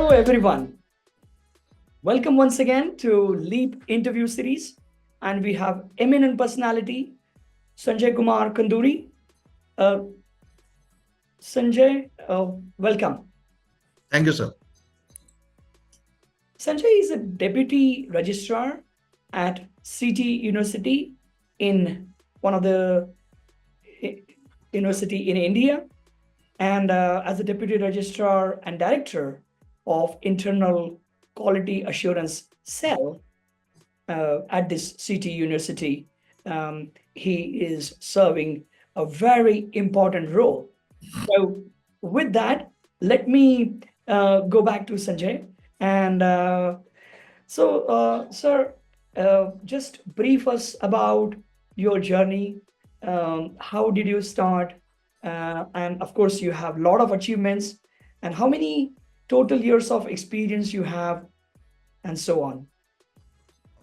Hello, everyone. Welcome once again to Leap Interview Series. And we have eminent personality, Sanjay Kumar Khanduri. Uh, Sanjay, welcome. Thank you, sir. Sanjay is a deputy registrar at City University in one of the i- university in India, and as a deputy registrar and director of internal quality assurance cell at this city university. He is serving a very important role. So, with that, let me go back to Sanjay. And sir, just brief us about your journey. How did you start? And of course, you have a lot of achievements. And how many total years of experience you have, and so on.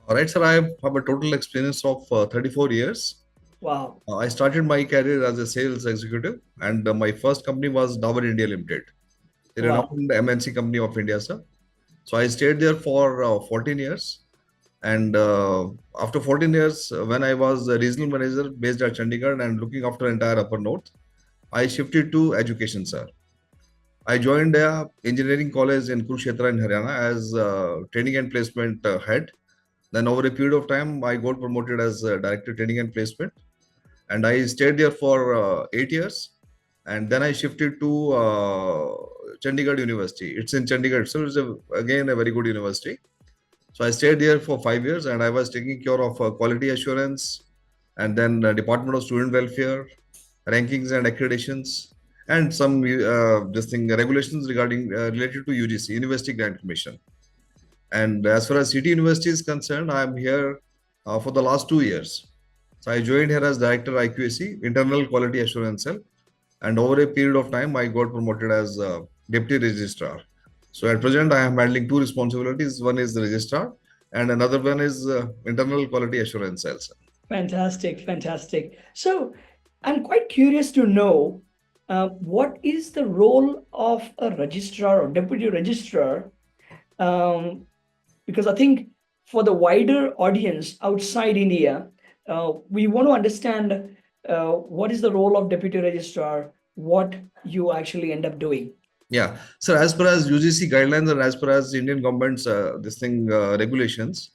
All right, sir. I have a total experience of 34 years. Wow. I started my career as a sales executive, and my first company was Dabur India Limited, a Wow. renowned MNC company of India, sir. So I stayed there for 14 years. And after 14 years, when I was a regional manager based at Chandigarh and looking after entire Upper North, I shifted to education, sir. I joined a engineering college in Kurukshetra in Haryana as training and placement head. Then over a period of time, I got promoted as director training and placement, and I stayed there for 8 years. And then I shifted to Chandigarh University. It's in Chandigarh, so it's again a very good university. So I stayed there for 5 years, and I was taking care of quality assurance, and then Department of Student Welfare, rankings and accreditations, and some this thing regulations regarding related to UGC, University Grant Commission. And as far as City University is concerned, I am here for the last 2 years. So I joined here as Director IQAC, Internal Quality Assurance Cell, and over a period of time, I got promoted as Deputy Registrar. So at present, I am handling two responsibilities. One is the Registrar, and another one is Internal Quality Assurance Cell. Fantastic, fantastic. So, I'm quite curious to know what is the role of a registrar or deputy registrar? Um, because I think for the wider audience outside India, we want to understand what is the role of deputy registrar, what you actually end up doing. Yeah. So as per as UGC guidelines and as per as Indian government's this thing regulations,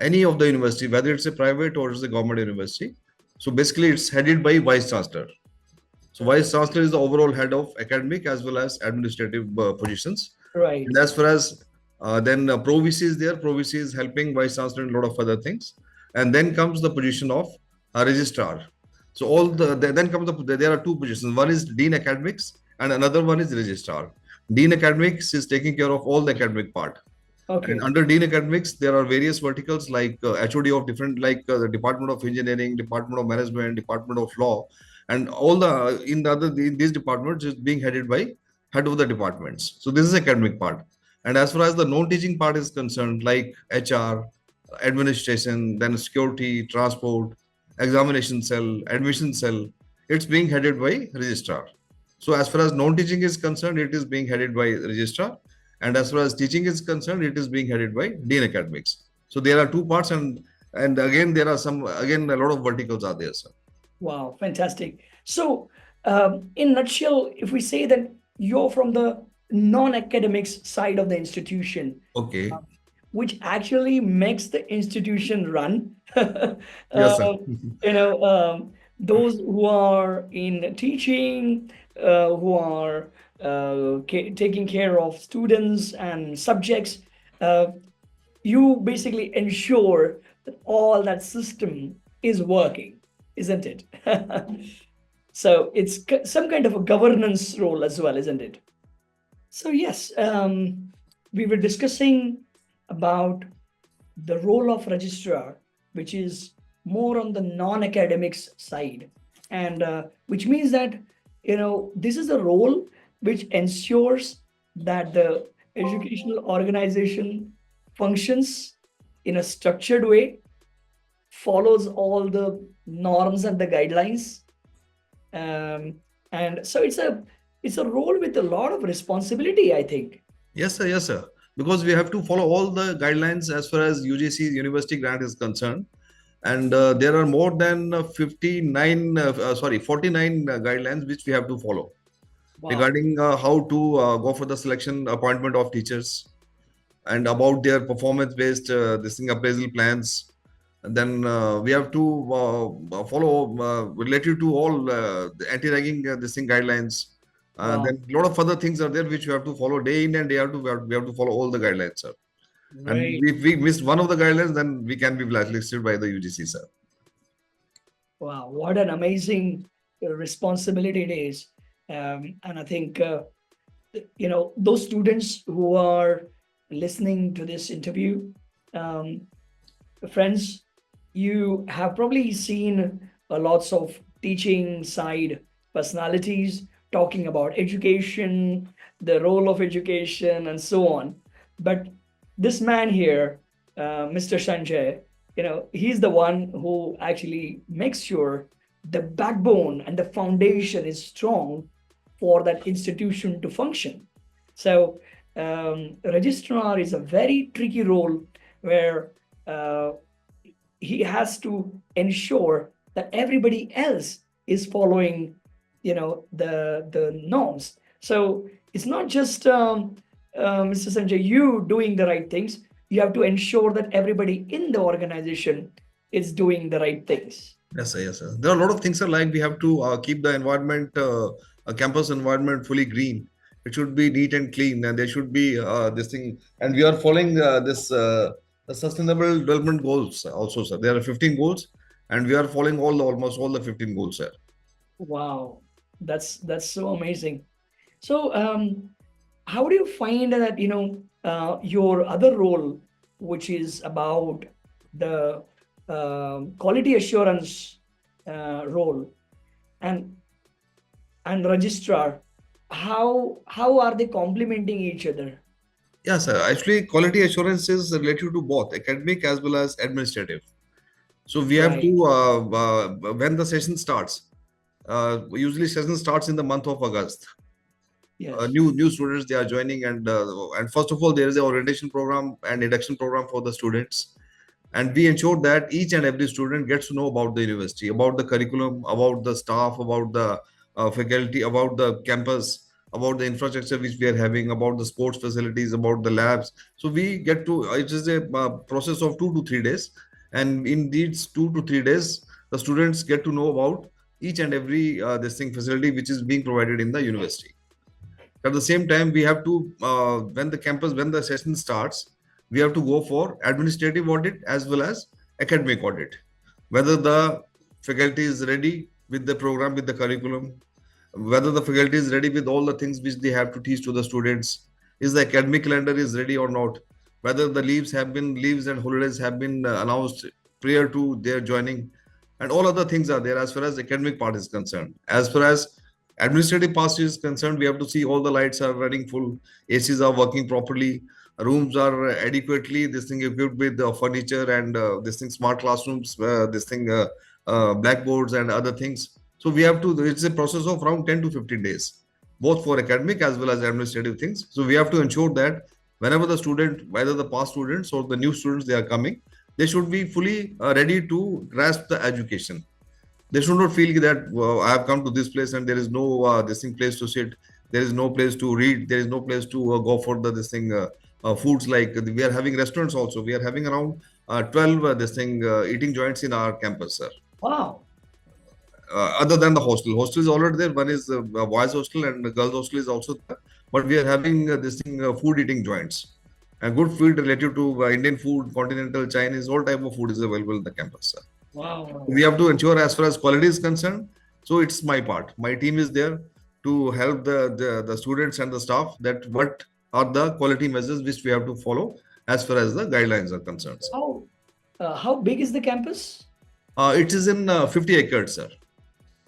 any of the university, whether it's a private or it's a government university, so basically it's headed by vice chancellor. So vice chancellor is the overall head of academic as well as administrative positions. Right. And as far as then Pro VC is there, Pro VC is helping vice chancellor in a lot of other things. And then comes the position of registrar. So then comes there are two positions. One is dean academics and another one is registrar. Dean academics is taking care of all the academic part. And Okay. under Dean Academics, there are various verticals like HOD of different, like the Department of Engineering, Department of Management, Department of Law, and all the in the other these departments is being headed by head of the departments. So this is academic part. And as far as the non-teaching part is concerned, like HR, administration, then security, transport, examination cell, admission cell, it's being headed by registrar. So as far as non-teaching is concerned, it is being headed by registrar, and as far as teaching is concerned, it is being headed by dean academics. So there are two parts, and again there are some again a lot of verticals are there, sir. Wow, fantastic. So, in nutshell, if we say that you're from the non-academics side of the institution, Okay. which actually makes the institution run, Yes, sir. those who are in teaching, who are taking care of students and subjects, uh, you basically ensure that all that system is working, isn't it? So it's some kind of a governance role as well, isn't it? So yes, we were discussing about the role of registrar, which is more on the non-academics side, and which means that this is a role which ensures that the educational organization functions in a structured way, follows all the norms and the guidelines, and so it's a role with a lot of responsibility, I think. Yes, sir. Yes, sir. Because we have to follow all the guidelines as far as UGC university grant is concerned, and there are more than 59, sorry, 49 guidelines which we have to follow Wow. regarding how to go for the selection appointment of teachers, and about their performance based this thing appraisal plans. And then we have to follow related to all the anti-ragging this thing guidelines. Wow. Then a lot of other things are there which we have to follow day in and day out. We have to follow all the guidelines, sir. And Great. if we miss one of the guidelines, then we can be blacklisted by the UGC, sir. Wow. What an amazing responsibility it is. And I think, those students who are listening to this interview, um, friends, you have probably seen lots of teaching side personalities talking about education, the role of education, and so on. But this man here, Mr. Sanjay, he's the one who actually makes sure the backbone and the foundation is strong for that institution to function. So, registrar is a very tricky role where uh, he has to ensure that everybody else is following, the norms. So it's not just Mr. Sanjay, you doing the right things. You have to ensure that everybody in the organization is doing the right things. Yes, sir. Yes, sir. There are a lot of things, sir, like we have to keep the environment, campus environment fully green. It should be neat and clean, and there should be this thing. And we are following this the sustainable development goals also, sir. There are 15 goals, and we are following almost all the 15 goals, sir. Wow, that's so amazing. So, how do you find that your other role, which is about the quality assurance role, and registrar, how are they complementing each other? Yes, sir. Actually, quality assurance is related to both academic as well as administrative. So we have to Right. when the session starts. Usually, session starts in the month of August. Yes. New students they are joining, and first of all, there is a orientation program and induction program for the students, and we ensure that each and every student gets to know about the university, about the curriculum, about the staff, about the faculty, about the campus, about the infrastructure which we are having, about the sports facilities, about the labs. So we get to it is a process of 2 to 3 days, and in these 2 to 3 days, the students get to know about each and every this thing facility which is being provided in the university. At the same time, we have to when the session starts, we have to go for administrative audit as well as academic audit, whether the faculty is ready with the program, with the curriculum, whether the faculty is ready with all the things which they have to teach to the students, is the academic calendar is ready or not, whether the leaves and holidays have been announced prior to their joining, and all other things are there as far as academic part is concerned. As far as administrative part is concerned, we have to see all the lights are running full, ACs are working properly, rooms are adequately this thing equipped with the furniture and this thing smart classrooms, this thing blackboards and other things. So we have to, it's a process of around 10 to 15 days, both for academic as well as administrative things. So we have to ensure that whenever the student, whether the past students or the new students they are coming, they should be fully ready to grasp the education. They should not feel that I have come to this place and there is no this thing place to sit, there is no place to read, there is no place to go for the this thing foods, like we are having restaurants also. We are having around 12 this thing eating joints in our campus, sir. Wow. Other than the hostel. Hostel is already there. One is a boys hostel and the girls hostel is also there. But we are having this thing food eating joints. And good food related to Indian food, continental, Chinese, all type of food is available in the campus, sir. Wow. We have to ensure as far as quality is concerned. So it's my part. My team is there to help the students and the staff that what are the quality measures which we have to follow as far as the guidelines are concerned, sir. How big is the campus? It is in 50 acres, sir.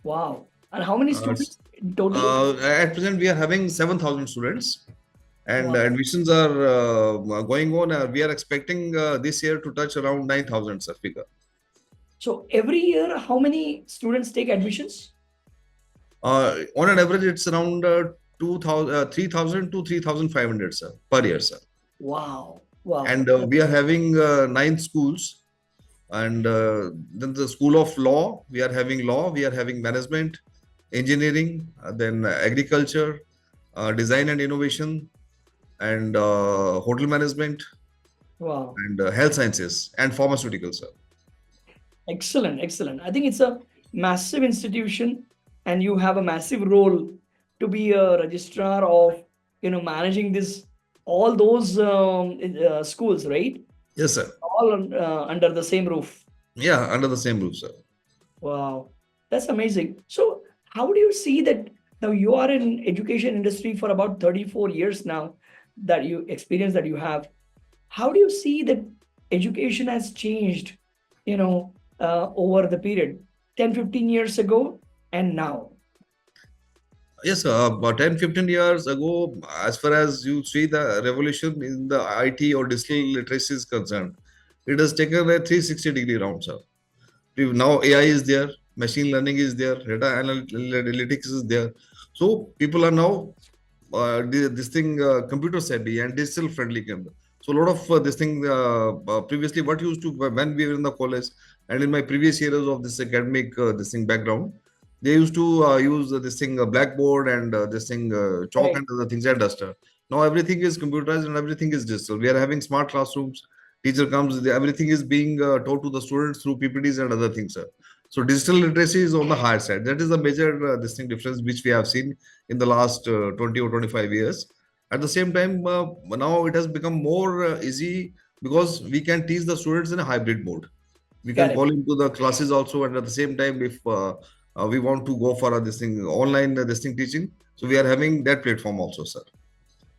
Wow. And how many Uh, students in total? at present, we are having 7,000 students, and Wow. admissions are going on. We are expecting this year to touch around 9,000, sir, figure. So every year, how many students take admissions? On an average, it's around 2000, 3,000 to 3,500, sir, per year, sir. Wow. Wow. And we are having 9 schools. And then the School of Law, we are having law, we are having management, engineering, then agriculture, design and innovation, and hotel management, Wow. and health sciences and pharmaceuticals, sir. Excellent. Excellent. I think it's a massive institution, and you have a massive role to be a registrar of, managing this, all those schools, right? Yes, sir. All under the same roof. Yeah, under the same roof, sir. Wow, that's amazing. So, how do you see that now you are in education industry for about 34 years now, that you experience that you have? How do you see that education has changed, over the period 10, 15 years ago and now? Yes, sir. About 10, 15 years ago, as far as you see the revolution in the IT or digital literacy is concerned, it has taken a 360-degree round, sir. Now AI is there, machine learning is there, data analytics is there. So people are now this thing computer savvy and digital friendly. So a lot of this thing previously what used to when we were in the college and in my previous years of this academic this thing background, they used to use this thing blackboard and this thing chalk Right, and other things and duster. Now everything is computerized and everything is digital. We are having smart classrooms. Teacher comes, everything is being taught to the students through PPTs and other things, sir. So digital literacy is on the higher side. That is the major this thing difference which we have seen in the last 20 or 25 years. At the same time, now it has become more easy because we can teach the students in a hybrid mode. We can correct. call into the classes also, and at the same time, if we want to go for this thing online this thing teaching, so we are having that platform also, sir.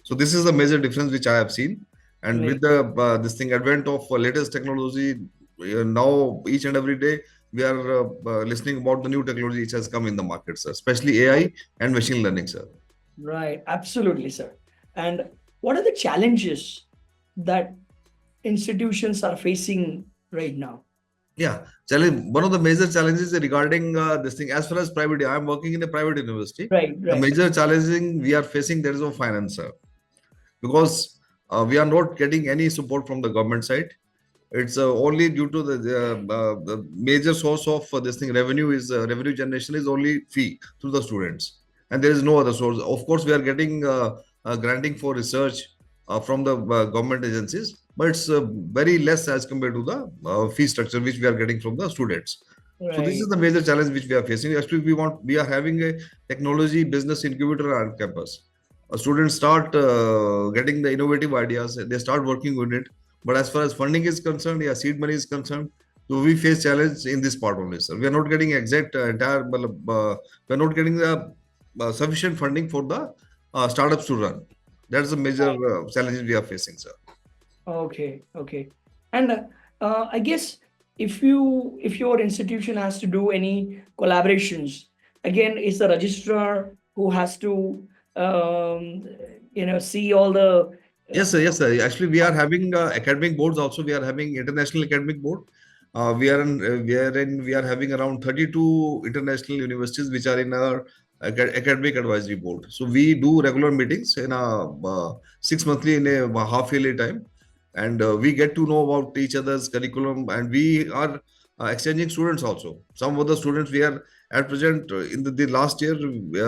So this is the major difference which I have seen. And with Amazing. the this thing advent of latest technology, now each and every day we are listening about the new technology which has come in the market, sir, especially AI and machine learning, sir. Right, absolutely, sir. And what are the challenges that institutions are facing right now? Yeah, challenge. One of the major challenges regarding this thing, as far as private, I am working in a private university. Right, The right, major challenging we are facing there is no finance, sir, because we are not getting any support from the government side. It's only due to the major source of this thing revenue is revenue generation is only fee to the students, and there is no other source. Of course, we are getting granting for research from the government agencies, but it's very less as compared to the fee structure which we are getting from the students. So this is right, the major challenge which we are facing. Actually, we are having a technology business incubator on campus. Students start getting the innovative ideas. They start working on it, but as far as funding is concerned, yeah, seed money is concerned, so we face challenge in this part only, sir. We are not getting exact entire, we are not getting the sufficient funding for the startups to run. That's the major right. challenges we are facing, sir. Okay, okay. And I guess if your institution has to do any collaborations, again, it's the registrar who has to see all the Yes, sir. Yes, sir. Actually, we are having academic boards also. We are having international academic board. We are having around 32 international universities which are in our academic advisory board. So we do regular meetings in a 6 monthly in a half yearly time, and we get to know about each other's curriculum, and we are exchanging students also. Some of the students we are at present in the last year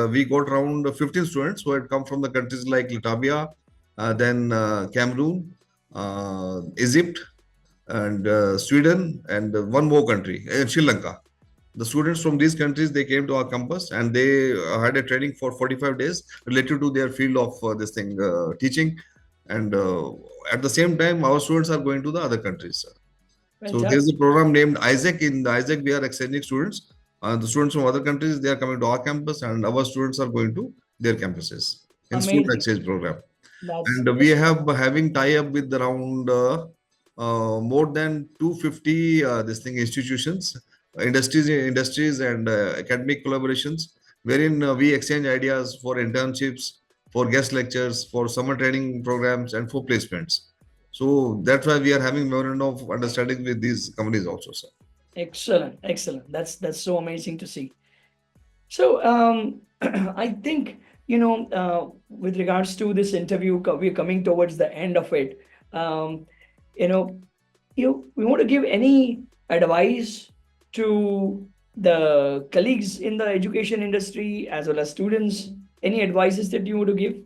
we got around 15 students who had come from the countries like Latvia, then Cameroon, Egypt, and Sweden, and one more country, Sri Lanka. The students from these countries they came to our campus and they had a training for 45 days related to their field of this thing teaching, and at the same time our students are going to the other countries. So there's a fantastic, program named Isaac. In the Isaac, we are exchanging students. The students from other countries they are coming to our campus, and our students are going to their campuses in student amazing. exchange program. That's And we have having tie up with around more than 250 this thing institutions, industries and academic collaborations, wherein we exchange ideas for internships, for guest lectures, for summer training programs, and for placements. So that's why we are having memorandum of understanding with these companies also, sir. excellent, excellent. That's so amazing to see. So I think with regards to this interview, we're coming towards the end of it. Um, you know, we want to give any advice to the colleagues in the education industry as well as students? Any advices that you want to give?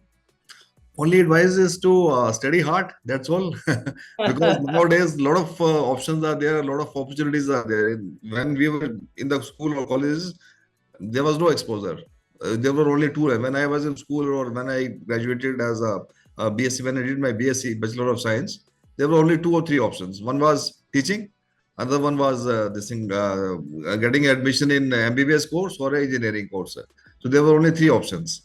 Only advice is to study hard. That's all. Because nowadays, a lot of options are there, a lot of opportunities are there. When we were in the school or colleges, there was no exposure. There were only two. When I was in school or when I graduated as a BSc, when I did my BSc, Bachelor of Science, there were only two or three options. One was teaching, another one was this thing, getting admission in MBBS course or engineering course. So there were only three options.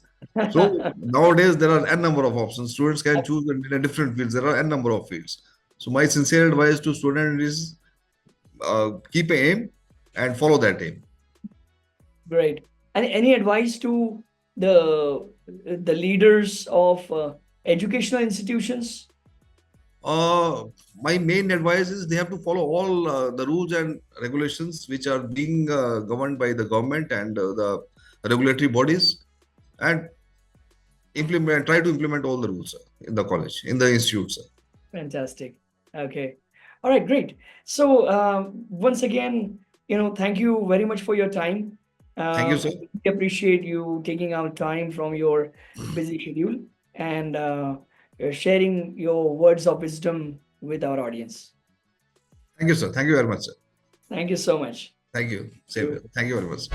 So nowadays there are n number of options. Students can choose in a different fields. There are n number of fields. So my sincere advice to students is keep a aim and follow that aim. Great. And any advice to the leaders of educational institutions? Uh, my main advice is they have to follow all the rules and regulations which are being governed by the government and the regulatory bodies, and try to implement all the rules in the college, in the institutes. Fantastic. Okay. All right, great. So once again, thank you very much for your time. Thank you, sir. We appreciate you taking out time from your busy schedule and sharing your words of wisdom with our audience. Thank you, sir. Thank you very much, sir. Thank you so much. Thank you. Same here. Thank you very much.